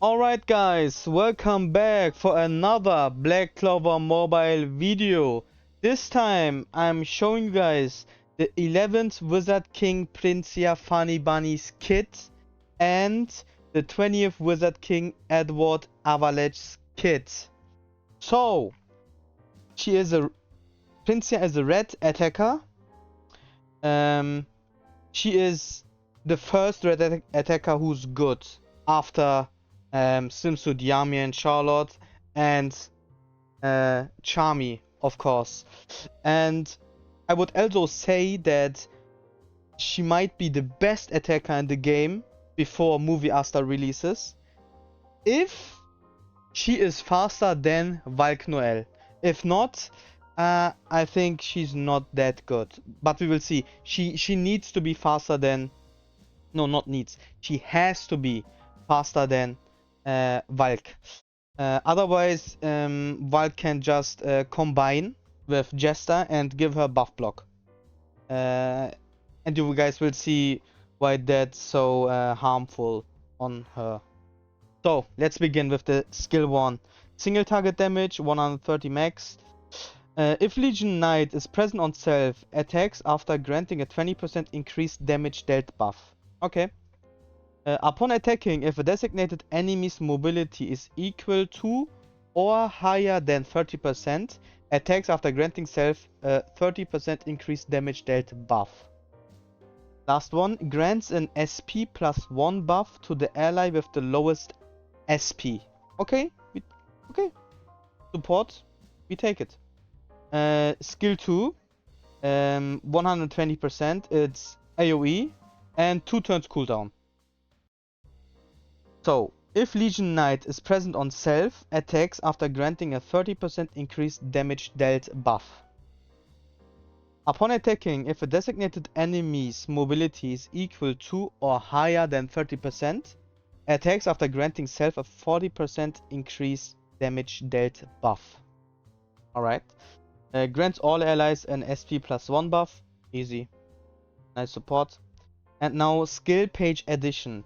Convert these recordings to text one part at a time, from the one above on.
Alright guys, welcome back for another Black Clover mobile video. This time I'm showing you guys the 11th Wizard King Princia Funny Bunnies kit and the 20th Wizard King Edward Avalanche kit. So, Princia is a red attacker. She is the first red attacker who's good after Simsud, Yami, and Charlotte, and Charmy, of course. And I would also say that she might be the best attacker in the game before Movie Asta releases, if she is faster than Valk Noel. If not, I think she's not that good. But we will see. She needs to be faster than... No, not needs. She has to be faster than Valk. Otherwise, Valk can just combine with Jester and give her buff block. And you guys will see why that's so harmful on her. So, let's begin with the skill 1. Single target damage, 130 max. If Legion Knight is present on self, attacks after granting a 20% increased damage dealt buff. Okay. Upon attacking, if a designated enemy's mobility is equal to or higher than 30%, attacks after granting self a 30% increased damage dealt buff. Last one, grants an SP plus 1 buff to the ally with the lowest SP. Okay, okay. Support, we take it. Skill 2, 120%, it's AoE and 2 turns cooldown. So, if Legion Knight is present on self, attacks after granting a 30% increased damage dealt buff. Upon attacking, if a designated enemy's mobility is equal to or higher than 30%, attacks after granting self a 40% increased damage dealt buff. Alright. Grants all allies an SP plus 1 buff. Easy. Nice support. And now skill page addition.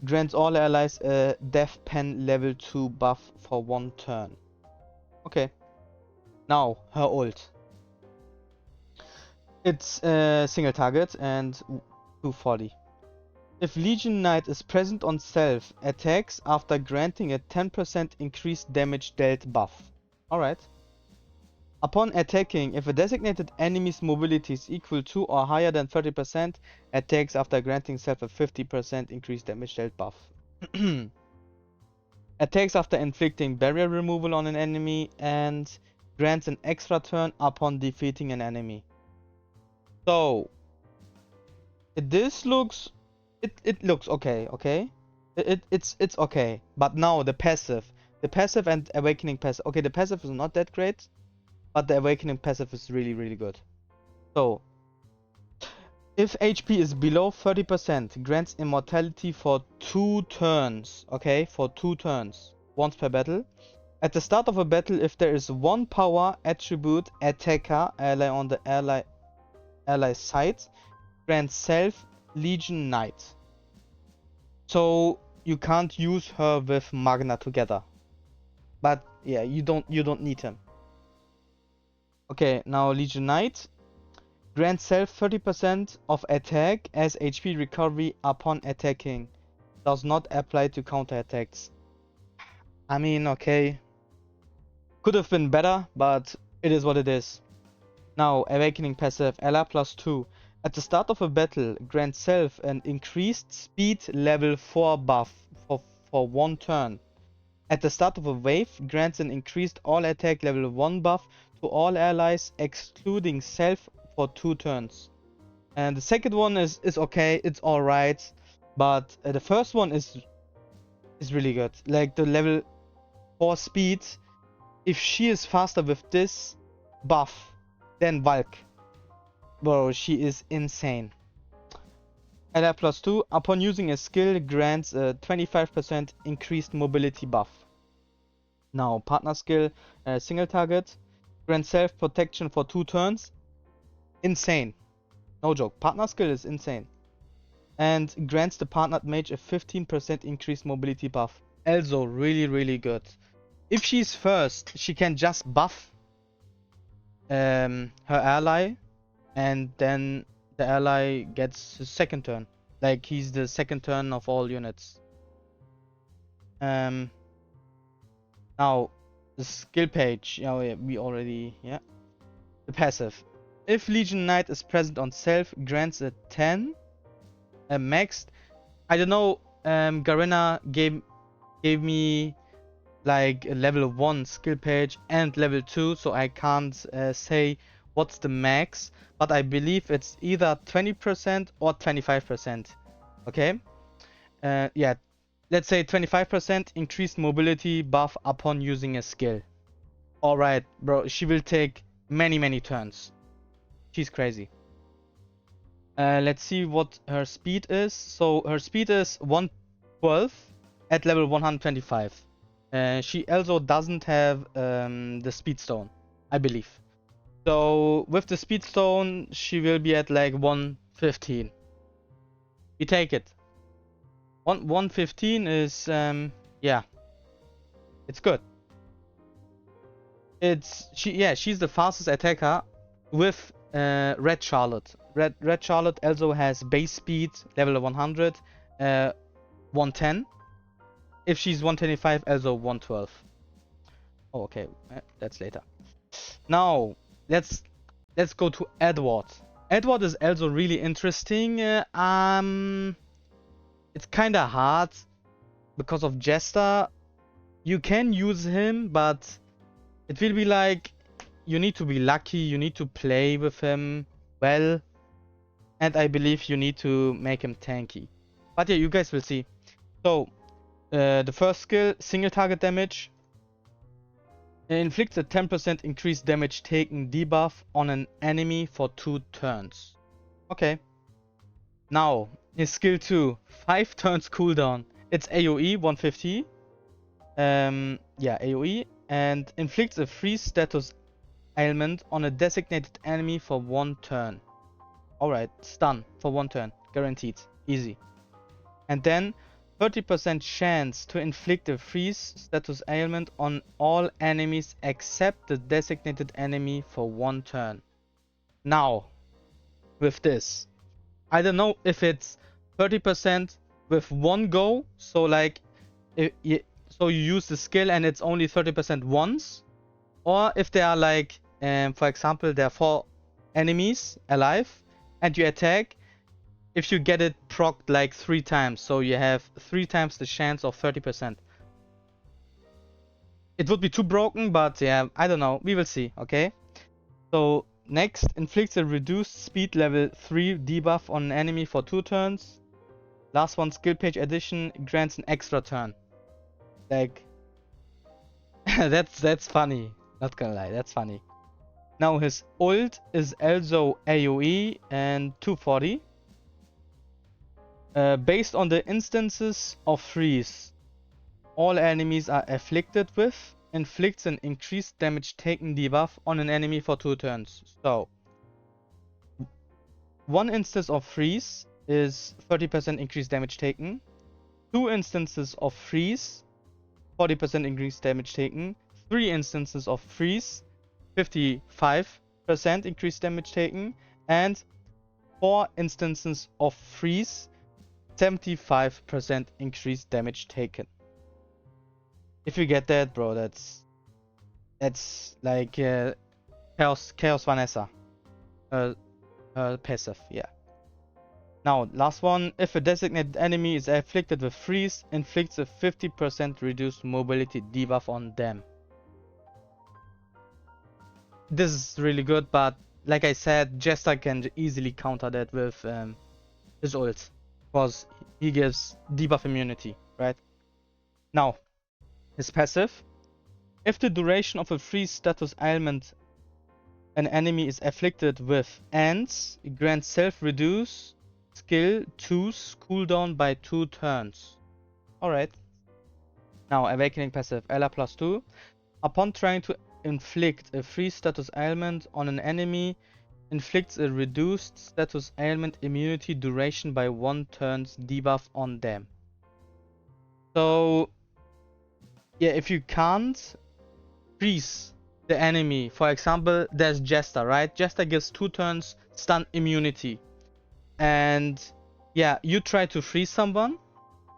Grants all allies a Death Pen level 2 buff for 1 turn. Okay. Now, her ult. It's single target and 240. If Legion Knight is present on self, attacks after granting a 10% increased damage dealt buff. Alright. Upon attacking, if a designated enemy's mobility is equal to or higher than 30%, attacks after granting self a 50% increased damage dealt buff. Attacks after inflicting barrier removal on an enemy and grants an extra turn upon defeating an enemy. So, this looks... It looks okay, okay? It's okay. But now the passive. The passive and awakening passive. Okay, the passive is not that great, but the awakening passive is really, really good. So, if HP is below 30%, grants immortality for 2 turns. Okay, for 2 turns. Once per battle. At the start of a battle, if there is 1 power attribute attacker ally on the ally side, grants self Legion Knight. So you can't use her with Magna together. But yeah, you don't need him. Okay, now Legion Knight. Grants self 30% of attack as HP recovery upon attacking. Does not apply to counter attacks. I mean, okay. Could have been better, but it is what it is. Now, awakening passive, ally plus 2. At the start of a battle, grant self an increased speed level 4 buff for 1 turn. At the start of a wave, grants an increased all attack level 1 buff to all allies, excluding self, for 2 turns. And the second one is okay, it's alright, but the first one is really good. Like the level 4 speed, if she is faster with this buff than Valk, bro, she is insane. Ally plus 2, upon using a skill, grants a 25% increased mobility buff. Now, partner skill, single target, grants self protection for 2 turns. Insane. No joke, partner skill is insane. And grants the partnered mage a 15% increased mobility buff. also really good. If she's first, she can just buff her ally, and then the ally gets his second turn. Like he's the second turn of all units. Now the skill page. Oh yeah, we already the passive. If Legion Knight is present on self, grants a 10, a maxed. I don't know. Garena gave me like a level 1 skill page and level 2, so I can't say what's the max, but I believe it's either 20% or 25%. Okay? Yeah, let's say 25% increased mobility buff upon using a skill. Alright, bro, she will take many turns. She's crazy. Let's see what her speed is. So her speed is 112 at level 125. She also doesn't have the speed stone, I believe. So with the speed stone, she will be at like 115. We take it. 115 is yeah, it's good. She's the fastest attacker with Red Charlotte. Red Charlotte also has base speed level 100, 110. If she's 125, also 112. Oh, okay, that's later. Now let's go to Edward. Edward is also really interesting. It's kind of hard because of Jester. You can use him, but it will be like you need to be lucky. You need to play with him well, and I believe you need to make him tanky. But yeah, you guys will see. So the first skill, single target damage. It inflicts a 10% increased damage taken debuff on an enemy for 2 turns. Okay. Now, his skill 2, 5 turns cooldown. It's AoE 150. Yeah, AoE. And inflicts a freeze status ailment on a designated enemy for 1 turn. Alright, stun for 1 turn. Guaranteed. Easy. And then 30% chance to inflict a freeze status ailment on all enemies except the designated enemy for 1 turn. Now, with this, I don't know if it's 30% with 1 go, so like, so you use the skill and it's only 30% once, or if there are like, for example, there are 4 enemies alive, and you attack. If you get it procced like 3 times, so you have 3 times the chance of 30%. It would be too broken, but yeah, I don't know. We will see, okay? So next, inflicts a reduced speed level 3 debuff on an enemy for 2 turns. Last one, skill page addition, grants an extra turn. Like, that's funny. Not gonna lie, that's funny. Now his ult is also AoE and 240. Based on the instances of freeze all enemies are afflicted with, inflicts an increased damage taken debuff on an enemy for 2 turns. So, 1 instance of freeze is 30% increased damage taken. 2 instances of freeze, 40% increased damage taken. 3 instances of freeze, 55% increased damage taken. And 4 instances of freeze, 75% increased damage taken. If you get that, bro, that's like Chaos Vanessa. Passive, yeah. Now, last one. If a designated enemy is afflicted with freeze, inflicts a 50% reduced mobility debuff on them. This is really good, but like I said, Jester can easily counter that with his ult, because he gives debuff immunity, right? Now, his passive. If the duration of a freeze status ailment an enemy is afflicted with ends, it grants self-reduce skill 2's cooldown by 2 turns. Alright. Now, awakening passive, Ella +2. Upon trying to inflict a freeze status ailment on an enemy, inflicts a reduced status ailment immunity duration by 1 turn's debuff on them. So, yeah, if you can't freeze the enemy, for example, there's Jester, right? Jester gives 2 turns stun immunity. And yeah, you try to freeze someone.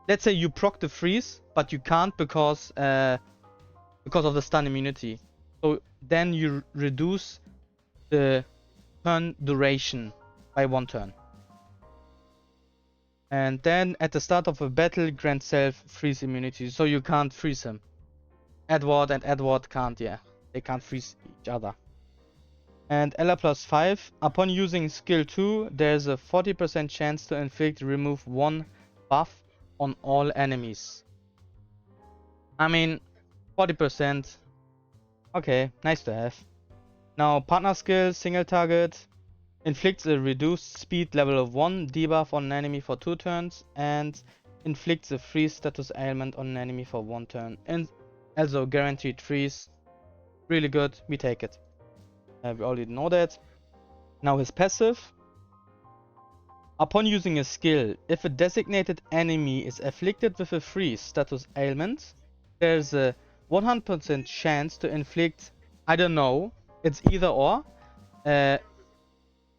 Let's say you proc the freeze, but you can't because of the stun immunity. So then you reduce the turn duration by 1 turn. And then at the start of a battle, grant self freeze immunity, so you can't freeze him. Edward and Edward can't, yeah. They can't freeze each other. And Ella plus 5. Upon using skill 2, there's a 40% chance to inflict remove 1 buff on all enemies. I mean, 40%. Okay, nice to have. Now, partner skill, single target. Inflicts a reduced speed level of 1 debuff on an enemy for 2 turns. And inflicts a freeze status ailment on an enemy for 1 turn. And also guaranteed freeze. Really good, we take it. We already know that. Now his passive. Upon using a skill, if a designated enemy is afflicted with a freeze status ailment, there's a 100% chance to inflict, I don't know, it's either or,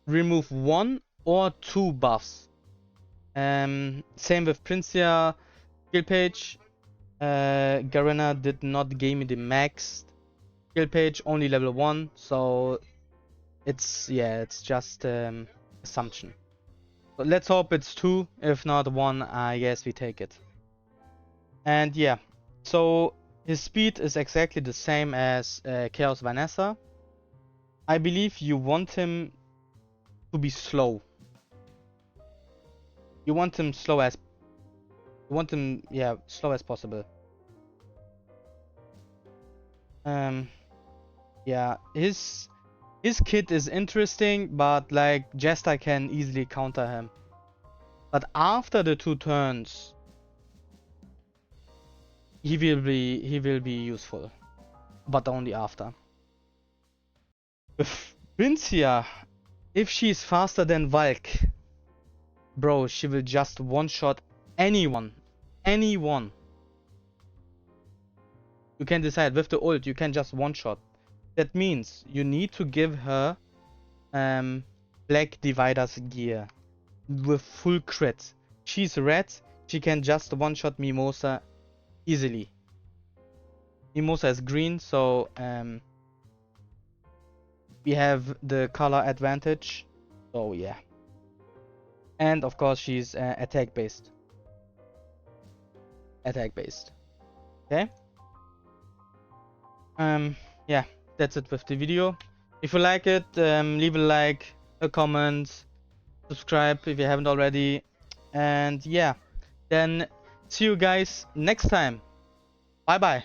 remove 1 or 2 buffs. Same with Princia, skill page. Garena did not give me the max skill page, only level 1, so it's just assumption. So let's hope it's 2, if not 1, I guess we take it. And yeah, so his speed is exactly the same as Chaos Vanessa. I believe you want him to be slow. You want him slow as slow as possible. Yeah, his kit is interesting, but like Jester can easily counter him. But after the 2 turns, he will be useful, but only after. With Princia, if she's faster than Valk, bro, she will just one-shot anyone. You can decide with the ult, you can just one-shot. That means you need to give her Black Divider's gear with full crit. She's red, she can just one-shot Mimosa easily. Mimosa is green, so we have the color advantage. So yeah. And of course she's attack based. Okay. Yeah, that's it with the video. If you like it, leave a like, a comment, subscribe if you haven't already. And yeah, then see you guys next time. Bye bye.